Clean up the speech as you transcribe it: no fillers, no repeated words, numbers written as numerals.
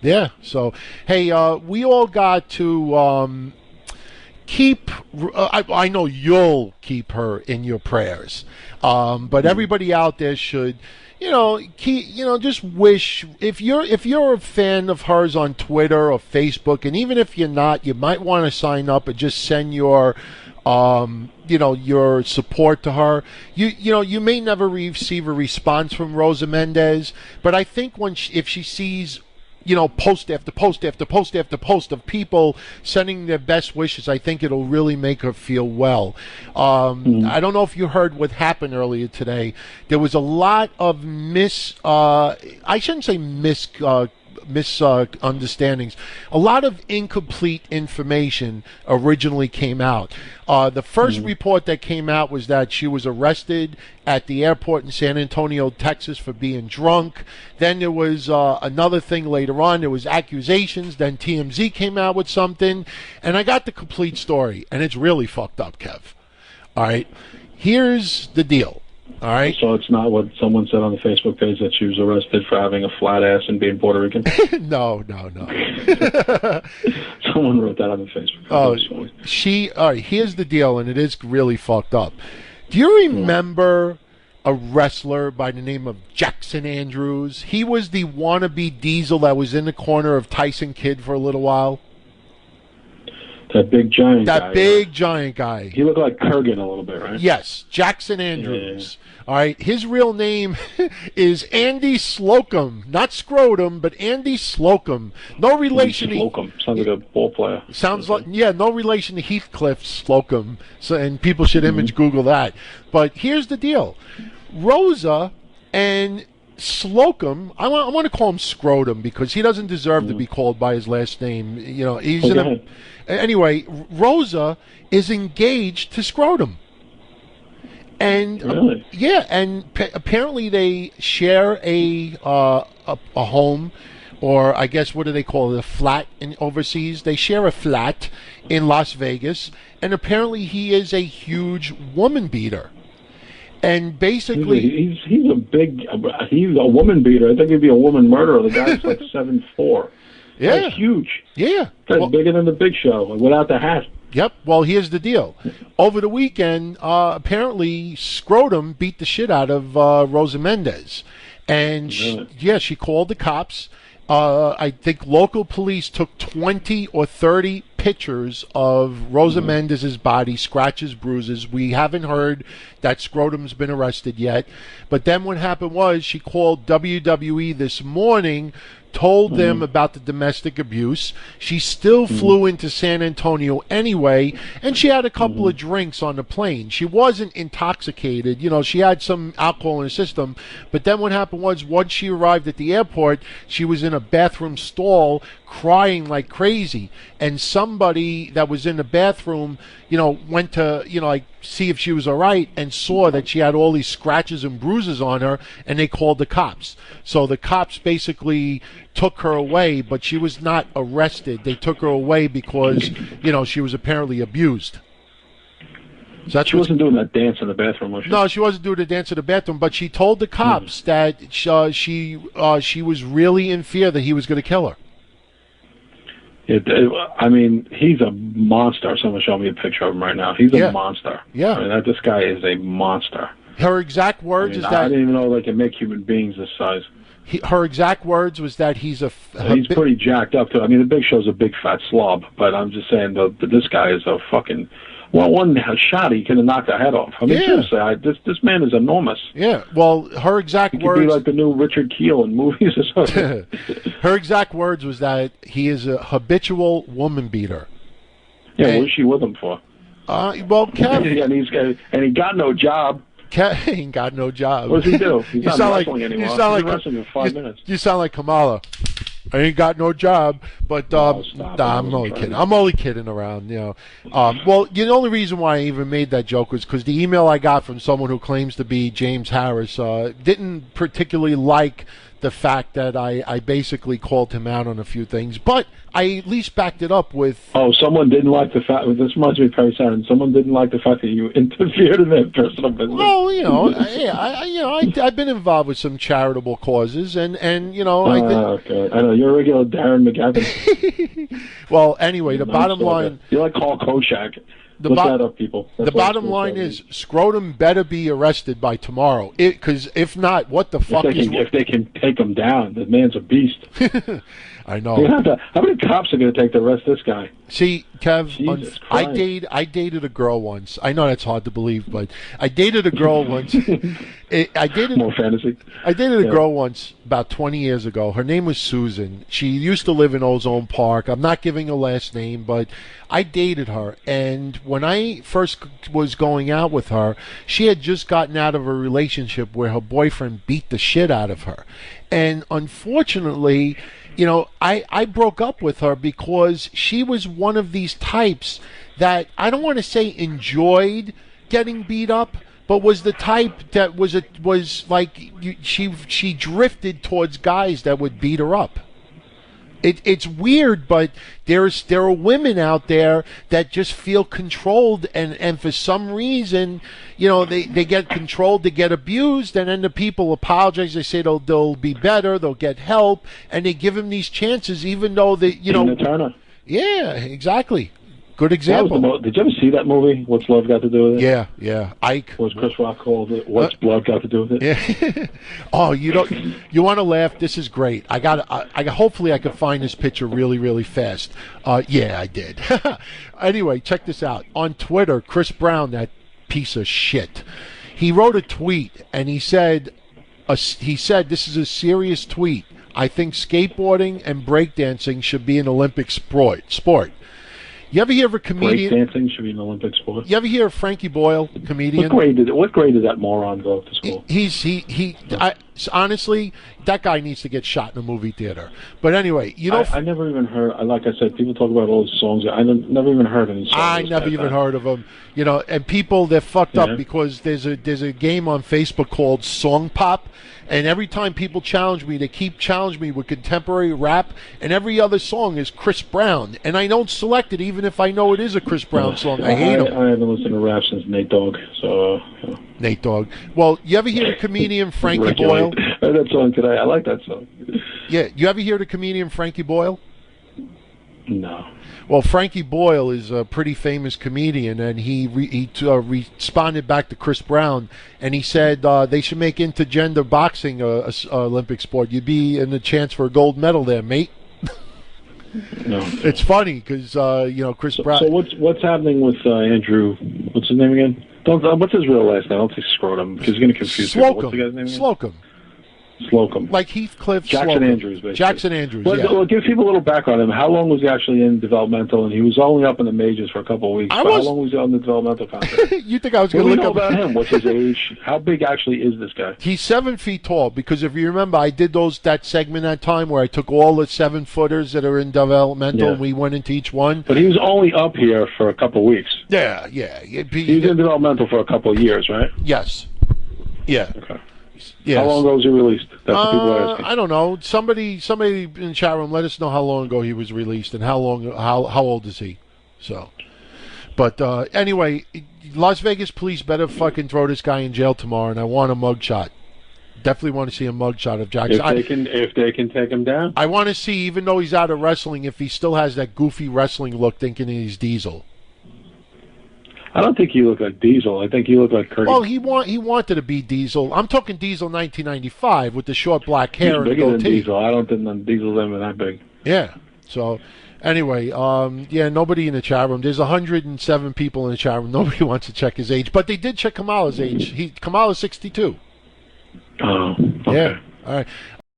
Yeah. So, hey, we all got to keep. I know you'll keep her in your prayers, but everybody out there should. Just wish if you're a fan of hers on Twitter or Facebook, and even if you're not, you might want to sign up and just send your support to her. You may never receive a response from Rosa Mendes, but I think if she sees post after post after post after post of people sending their best wishes, I think it'll really make her feel well. I don't know if you heard what happened earlier today. There was a lot of I shouldn't say misunderstandings. A lot of incomplete information originally came out. The first report that came out was that she was arrested at the airport in San Antonio, Texas, for being drunk. Then there was another thing later on. There was accusations. Then TMZ came out with something. And I got the complete story, and it's really fucked up, Kev. All right? Here's the deal. All right. So it's not what someone said on the Facebook page that she was arrested for having a flat ass and being Puerto Rican? No. Someone wrote that on the Facebook page. All right, here's the deal, and it is really fucked up. Do you remember a wrestler by the name of Jackson Andrews? He was the wannabe Diesel that was in the corner of Tyson Kidd for a little while. That big giant guy. That big giant guy. He looked like Kurgan a little bit, right? Yes, Jackson Andrews. Yeah. All right, his real name is Andy Slocum. Not Scrotum, but Andy Slocum. No relation Slocum. Sounds like a ball player. Sounds like, no relation to Heathcliff Slocum. So, and people should image Google that. But here's the deal. Rosa and Slocum, I want to call him Scrotum because he doesn't deserve to be called by his last name. Anyway, Rosa is engaged to Scrotum. And really? Apparently they share a home, or I guess what do they call it, a flat overseas. They share a flat in Las Vegas, and apparently he is a huge woman beater. And basically, he's a woman beater. I think he'd be a woman murderer. The guy's like 7'4". Yeah, that's huge. Yeah, that's bigger than the Big Show without the hat. Yep. Well, here's the deal. Over the weekend, apparently Scrotum beat the shit out of Rosa Mendes, and she called the cops. I think local police took 20 or 30 pictures of Rosa Mendes's body, scratches, bruises. We haven't heard that Scrotum's been arrested yet. But then what happened was she called WWE this morning, told them about the domestic abuse. She still flew into San Antonio anyway, and she had a couple of drinks on the plane. She wasn't intoxicated. She had some alcohol in her system. But then what happened was once she arrived at the airport, she was in a bathroom stall crying like crazy. And somebody that was in the bathroom, went to, see if she was all right and saw that she had all these scratches and bruises on her, and they called the cops. So the cops basically took her away, but she was not arrested. They took her away because, she was apparently abused. So she wasn't doing that dance in the bathroom, was she? No, she wasn't doing the dance in the bathroom, but she told the cops that she was really in fear that he was going to kill her. He's a monster. Someone show me a picture of him right now. He's a monster. Yeah. This guy is a monster. Her exact words is that... I didn't even know they can make human beings this size. Her exact words was that he's he's pretty jacked up, too. The Big Show's a big fat slob, but I'm just saying this guy is a fucking... Well, one shot, he could have knocked her head off. Seriously, this man is enormous. Yeah, well, her exact words... He could be like the new Richard Kiel in movies or something. Her exact words was that he is a habitual woman beater. Yeah, what is she with him for? Kev... and he got no job. He ain't got no job. What does he do? He's not wrestling anymore. He's wrestling in 5 minutes. You sound like Kamala. I ain't got no job, but I'm only kidding. I'm only kidding around, Well, the only reason why I even made that joke was because the email I got from someone who claims to be James Harris didn't particularly like the fact that I basically called him out on a few things, but I at least backed it up with. Oh, someone didn't like the fact. This reminds me of Perry Saturn. Someone didn't like the fact that you interfered in their personal business. Well, I've been involved with some charitable causes, and okay. I know you're a regular Darren McGavin. Well, anyway, the bottom line. You're like Carl Koshak. Look that up, people. The bottom line is Scrotum better be arrested by tomorrow. Because if not, what the fuck if they can take him down, the man's a beast. I know. How many cops are going to take to arrest this guy? See, Kev, I dated a girl once. I know that's hard to believe, but I dated a girl once. More fantasy. I dated a girl once about 20 years ago. Her name was Susan. She used to live in Ozone Park. I'm not giving her last name, but I dated her. And when I first was going out with her, she had just gotten out of a relationship where her boyfriend beat the shit out of her. And unfortunately, I broke up with her because she was one of these types that I don't want to say enjoyed getting beat up, but was the type that she drifted towards guys that would beat her up. It's weird, but there are women out there that just feel controlled, and for some reason, they get controlled, they get abused, and then the people apologize. They say they'll be better, they'll get help, and they give them these chances, even though Tina Turner. Yeah, exactly. Good example. Did you ever see that movie? What's Love Got to Do with It? Yeah. Ike. Was Chris Rock called it? What's Blood Got to Do with It? Yeah. Oh, you want to laugh? This is great. Hopefully I can find this picture really, really fast. Yeah, I did. Anyway, check this out. On Twitter, Chris Brown, that piece of shit, he wrote a tweet and he said this is a serious tweet. I think skateboarding and breakdancing should be an Olympic sport. You ever hear of a comedian? Breakdancing should be an Olympic sport. You ever hear of Frankie Boyle, comedian? What grade did that moron go to school? Honestly, that guy needs to get shot in a movie theater. But anyway, I never even heard. Like I said, people talk about all the songs. I never even heard any songs. I never even heard of them. And people, they're fucked up because there's a game on Facebook called Song Pop. And every time people challenge me, they keep challenging me with contemporary rap, and every other song is Chris Brown. And I don't select it, even if I know it is a Chris Brown song. I hate him. I haven't listened to rap since Nate Dogg. So, Nate Dogg. Well, you ever hear the comedian Frankie Boyle? I heard that song today. I like that song. Yeah, you ever hear the comedian Frankie Boyle? No. Well, Frankie Boyle is a pretty famous comedian, and he responded back to Chris Brown, and he said they should make intergender boxing a Olympic sport. You'd be in the chance for a gold medal there, mate. No. It's funny because Chris Brown. So what's happening with Andrew? What's his name again? What's his real last name? Don't say Scrotum because he's going to confuse people. What's the guy's name again? Slocum. Like Heathcliff Jackson Slocum. Andrews, basically. Jackson Andrews, Well, give people a little background on him. How long was he actually in developmental? And he was only up in the majors for a couple of weeks. How long was he on the developmental contract? You think I was going to look up about him? What's his age? How big actually is this guy? He's 7 feet tall because if you remember, I did that segment that time where I took all the 7-footers that are in developmental and we went into each one. But he was only up here for a couple of weeks. Yeah. He was in developmental for a couple of years, right? Yes. Yeah. Okay. Yes. How long ago was he released? That's what people are asking. I don't know. Somebody in the chat room, let us know how long ago he was released and how old is he. So, but anyway, Las Vegas police better fucking throw this guy in jail tomorrow, and I want a mugshot. Definitely want to see a mugshot of Jackson. If they can take him down. I want to see, even though he's out of wrestling, if he still has that goofy wrestling look, thinking he's Diesel. I don't think he looked like Diesel. I think he looked like Kurt. Well, he wanted to be Diesel. I'm talking Diesel 1995 with the short black hair and goatee. Than Diesel. I don't think Diesel's ever that big. Yeah. So, anyway, nobody in the chat room. There's 107 people in the chat room. Nobody wants to check his age, but they did check Kamala's age. Kamala's 62. Oh, okay. Yeah. All right.